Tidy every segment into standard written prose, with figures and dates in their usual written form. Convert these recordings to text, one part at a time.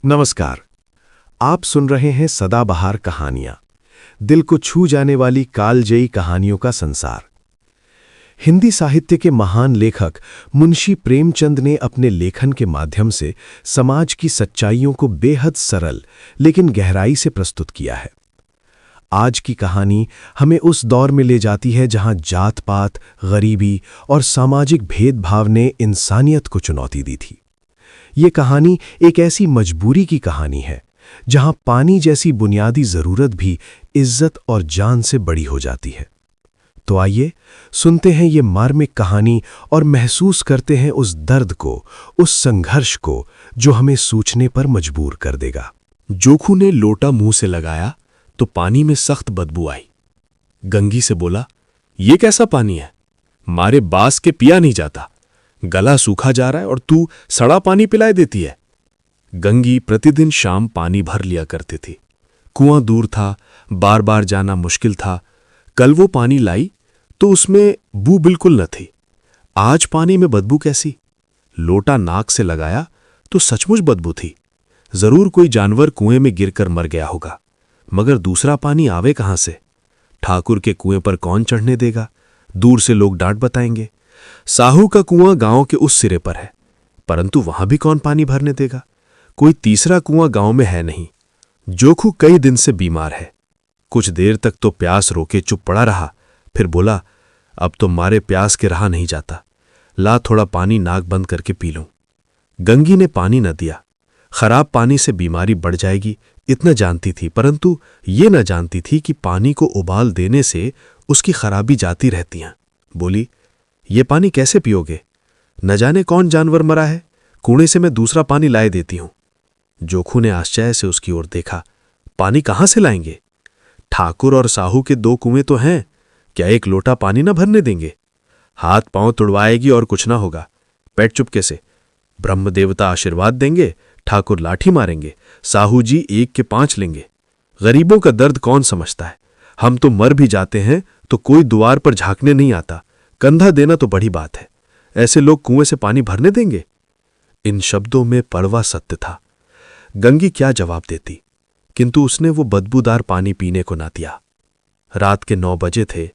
नमस्कार। आप सुन रहे हैं सदाबहार कहानियां, दिल को छू जाने वाली कालजयी कहानियों का संसार। हिंदी साहित्य के महान लेखक मुंशी प्रेमचंद ने अपने लेखन के माध्यम से समाज की सच्चाइयों को बेहद सरल लेकिन गहराई से प्रस्तुत किया है। आज की कहानी हमें उस दौर में ले जाती है जहां जात-पात, गरीबी और सामाजिक भेदभाव ने इंसानियत को चुनौती दी थी। ये कहानी एक ऐसी मजबूरी की कहानी है जहां पानी जैसी बुनियादी जरूरत भी इज्जत और जान से बड़ी हो जाती है। तो आइए सुनते हैं ये मार्मिक कहानी और महसूस करते हैं उस दर्द को, उस संघर्ष को जो हमें सोचने पर मजबूर कर देगा। जोखू ने लोटा मुंह से लगाया तो पानी में सख्त बदबू आई। गंगी से बोला, ये कैसा पानी है? मारे बास के पिया नहीं जाता। गला सूखा जा रहा है और तू सड़ा पानी पिलाए देती है। गंगी प्रतिदिन शाम पानी भर लिया करती थी। कुआं दूर था, बार बार जाना मुश्किल था। कल वो पानी लाई तो उसमें बू बिल्कुल न थी। आज पानी में बदबू कैसी? लोटा नाक से लगाया तो सचमुच बदबू थी। जरूर कोई जानवर कुएं में गिरकर मर गया होगा, मगर दूसरा पानी आवे कहां से? ठाकुर के कुएं पर कौन चढ़ने देगा? दूर से लोग डांट बताएंगे। साहू का कुआं गांव के उस सिरे पर है, परंतु वहां भी कौन पानी भरने देगा? कोई तीसरा कुआं गांव में है नहीं। जोखू कई दिन से बीमार है। कुछ देर तक तो प्यास रोके चुप पड़ा रहा, फिर बोला, अब तो मारे प्यास के रहा नहीं जाता। ला थोड़ा पानी नाक बंद करके पी लूं। गंगी ने पानी न दिया। खराब पानी से बीमारी बढ़ जाएगी इतना जानती थी, परंतु ये न जानती थी कि पानी को उबाल देने से उसकी खराबी जाती रहती है। बोली, ये पानी कैसे पियोगे? न जाने कौन जानवर मरा है, कुएं से मैं दूसरा पानी लाए देती हूं। जोखू ने आश्चर्य से उसकी ओर देखा। पानी कहां से लाएंगे? ठाकुर और साहू के 2 कुएं तो हैं, क्या एक लोटा पानी न भरने देंगे? हाथ पांव तुड़वाएगी और कुछ ना होगा। बैठ चुपके से। ब्रह्म देवता आशीर्वाद देंगे, ठाकुर लाठी मारेंगे, साहू जी 1 के 5 लेंगे। गरीबों का दर्द कौन समझता है? हम तो मर भी जाते हैं तो कोई द्वार पर झांकने नहीं आता। कंधा देना तो बड़ी बात है। ऐसे लोग कुएं से पानी भरने देंगे? इन शब्दों में कड़वा सत्य था। गंगी क्या जवाब देती, किंतु उसने वो बदबूदार पानी पीने को ना दिया। रात के 9 बजे थे।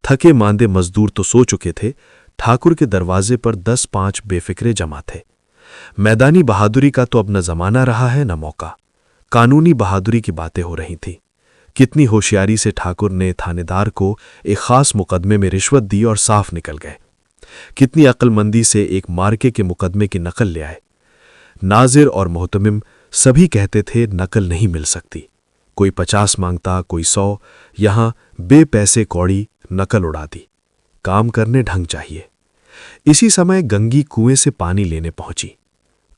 थके मांदे मजदूर तो सो चुके थे। ठाकुर के दरवाजे पर 10-5 बेफिक्रे जमा थे। मैदानी बहादुरी का तो अब न जमाना रहा है न मौका। कानूनी बहादुरी की बातें हो रही थीं। कितनी होशियारी से ठाकुर ने थानेदार को एक खास मुकदमे में रिश्वत दी और साफ निकल गए। कितनी अक्लमंदी से एक मार्के के मुकदमे की नकल ले आए। नाजिर और मोहतमिम सभी कहते थे नकल नहीं मिल सकती। कोई 50 मांगता, कोई 100। यहां बेपैसे कौड़ी नकल उड़ा दी। काम करने ढंग चाहिए। इसी समय गंगी कुएं से पानी लेने पहुंची।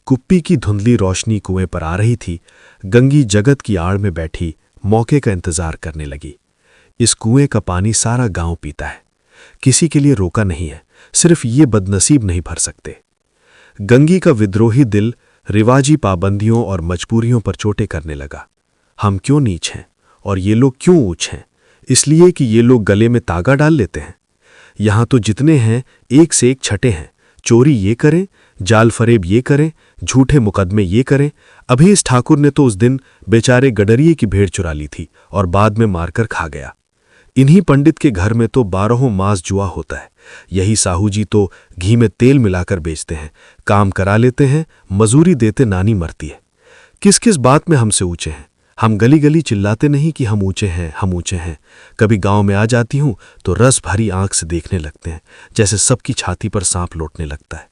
कुप्पी की धुंधली रोशनी कुएं पर आ रही थी। गंगी जगत की आड़ में बैठी मौके का इंतजार करने लगी। इस कुएं का पानी सारा गांव पीता है। किसी के लिए रोका नहीं है, सिर्फ ये बदनसीब नहीं भर सकते। गंगी का विद्रोही दिल रिवाजी पाबंदियों और मजबूरियों पर चोटें करने लगा। हम क्यों नीच हैं और ये लोग क्यों ऊंच हैं? इसलिए कि ये लोग गले में तागा डाल लेते हैं। यहां तो जितने हैं एक से एक छठे हैं। चोरी ये करें, जाल फरेब ये करें, झूठे मुकदमे ये करें। अभी इस ठाकुर ने तो उस दिन बेचारे गडरिये की भेड़ चुरा ली थी और बाद में मारकर खा गया। इन्हीं पंडित के घर में तो 12 मास जुआ होता है। यही साहू जी तो घी में तेल मिलाकर बेचते हैं। काम करा लेते हैं, मजूरी देते नानी मरती है। किस किस बात में हमसे ऊंचे हैं? हम गली गली चिल्लाते नहीं कि हम ऊंचे हैं, हम ऊंचे हैं। कभी गांव में आ जाती हूं तो रस भरी आंख से देखने लगते हैं, जैसे सबकी छाती पर सांप लौटने लगता है।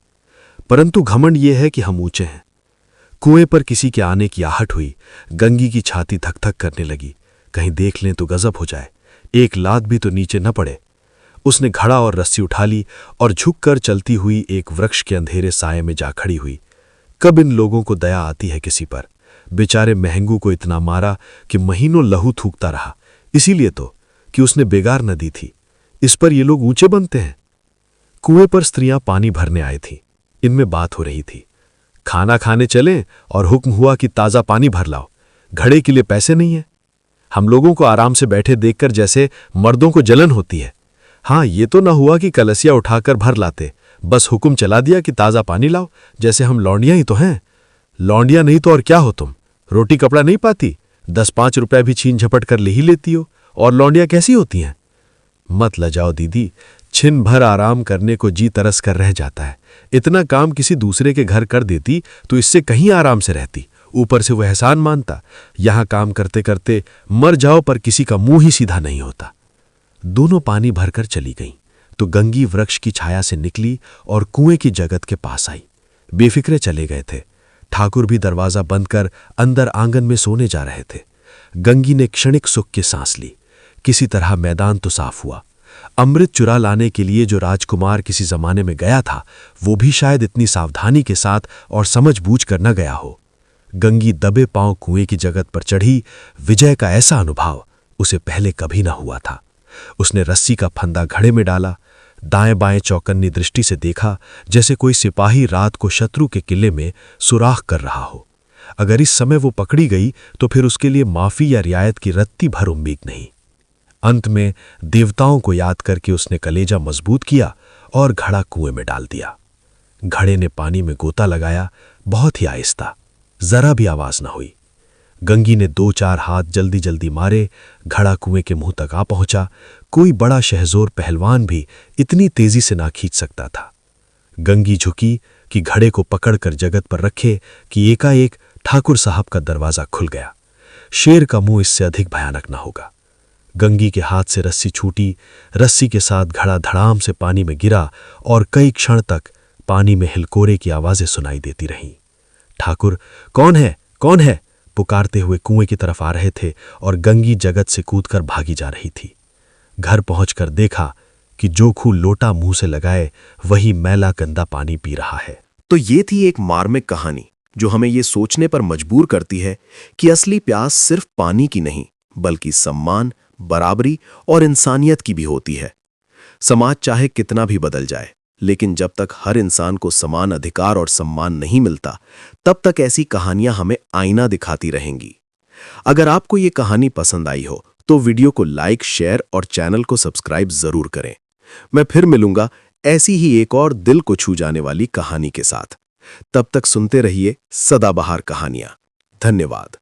परंतु घमंड ये है कि हम ऊंचे हैं। कुएं पर किसी के आने की आहट हुई। गंगी की छाती धक धक करने लगी। कहीं देख लें तो गजब हो जाए, एक लात भी तो नीचे न पड़े। उसने घड़ा और रस्सी उठा ली और झुककर चलती हुई एक वृक्ष के अंधेरे साये में जा खड़ी हुई। कब इन लोगों को दया आती है किसी पर? बेचारे महंगू को इतना मारा कि महीनों लहू थूकता रहा, इसीलिए तो कि उसने बेगार न दी थी। इस पर ये लोग ऊंचे बनते हैं। कुएं पर स्त्रियां पानी भरने आई थीं। इनमें बात हो रही थी। खाना खाने चलें और हुक्म हुआ कि ताज़ा पानी भर लाओ। घड़े के लिए पैसे नहीं है। हम लोगों को आराम से बैठे देखकर जैसे मर्दों को जलन होती है। हाँ, ये तो न हुआ कि कलसिया उठाकर भर लाते, बस हुक्म चला दिया कि ताज़ा पानी लाओ, जैसे हम लौंडियां ही तो हैं। लौंडियां नहीं तो और क्या हो तुम? रोटी कपड़ा नहीं पाती, 10-5 रुपए भी छीन झपट कर ले ही लेती हो। और लौंडियां कैसी होती हैं? मत लजाओ दीदी, छिन भर आराम करने को जी तरस कर रह जाता है। इतना काम किसी दूसरे के घर कर देती तो इससे कहीं आराम से रहती। ऊपर से वो एहसान मानता। यहां काम करते करते मर जाओ पर किसी का मुंह ही सीधा नहीं होता। दोनों पानी भरकर चली गईं तो गंगी वृक्ष की छाया से निकली और कुएं की जगत के पास आई। बेफिक्रे चले गए थे। ठाकुर भी दरवाजा बंद कर अंदर आंगन में सोने जा रहे थे। गंगी ने क्षणिक सुख की सांस ली। किसी तरह मैदान तो साफ हुआ। अमृत चुरा लाने के लिए जो राजकुमार किसी जमाने में गया था, वो भी शायद इतनी सावधानी के साथ और समझबूझ कर न गया हो। गंगी दबे पांव कुएं की जगत पर चढ़ी। विजय का ऐसा अनुभव उसे पहले कभी न हुआ था। उसने रस्सी का फंदा घड़े में डाला, दाएं बाएं चौकन्नी दृष्टि से देखा, जैसे कोई सिपाही रात को शत्रु के किले में सुराख कर रहा हो। अगर इस समय वो पकड़ी गई तो फिर उसके लिए माफी या रियायत की रत्ती भर उम्मीद नहीं। अंत में देवताओं को याद करके उसने कलेजा मजबूत किया और घड़ा कुएं में डाल दिया। घड़े ने पानी में गोता लगाया, बहुत ही आहिस्ता, जरा भी आवाज न हुई। गंगी ने 2-4 हाथ जल्दी जल्दी मारे। घड़ा कुएं के मुंह तक आ पहुंचा। कोई बड़ा शहजोर पहलवान भी इतनी तेजी से ना खींच सकता था। गंगी झुकी कि घड़े को पकड़कर जगत पर रखे कि एकाएक ठाकुर साहब का दरवाजा खुल गया। शेर का मुंह इससे अधिक भयानक न होगा। गंगी के हाथ से रस्सी छूटी। रस्सी के साथ घड़ा धड़ाम से पानी में गिरा और कई क्षण तक पानी में हिलकोरे की आवाजें सुनाई देती रहीं। ठाकुर, कौन है, कौन है? पुकारते हुए कुएं की तरफ आ रहे थे और गंगी जगत से कूदकर भागी जा रही थी। घर पहुंचकर देखा कि जोखू लोटा मुंह से लगाए वही मैला गंदा पानी पी रहा है। तो ये थी एक मार्मिक कहानी जो हमें ये सोचने पर मजबूर करती है कि असली प्यास सिर्फ पानी की नहीं, बल्कि सम्मान, बराबरी और इंसानियत की भी होती है। समाज चाहे कितना भी बदल जाए, लेकिन जब तक हर इंसान को समान अधिकार और सम्मान नहीं मिलता, तब तक ऐसी कहानियां हमें आईना दिखाती रहेंगी। अगर आपको ये कहानी पसंद आई हो तो वीडियो को लाइक, शेयर और चैनल को सब्सक्राइब जरूर करें। मैं फिर मिलूंगा ऐसी ही एक और दिल को छू जाने वाली कहानी के साथ। तब तक सुनते रहिए सदाबहार कहानियां। धन्यवाद।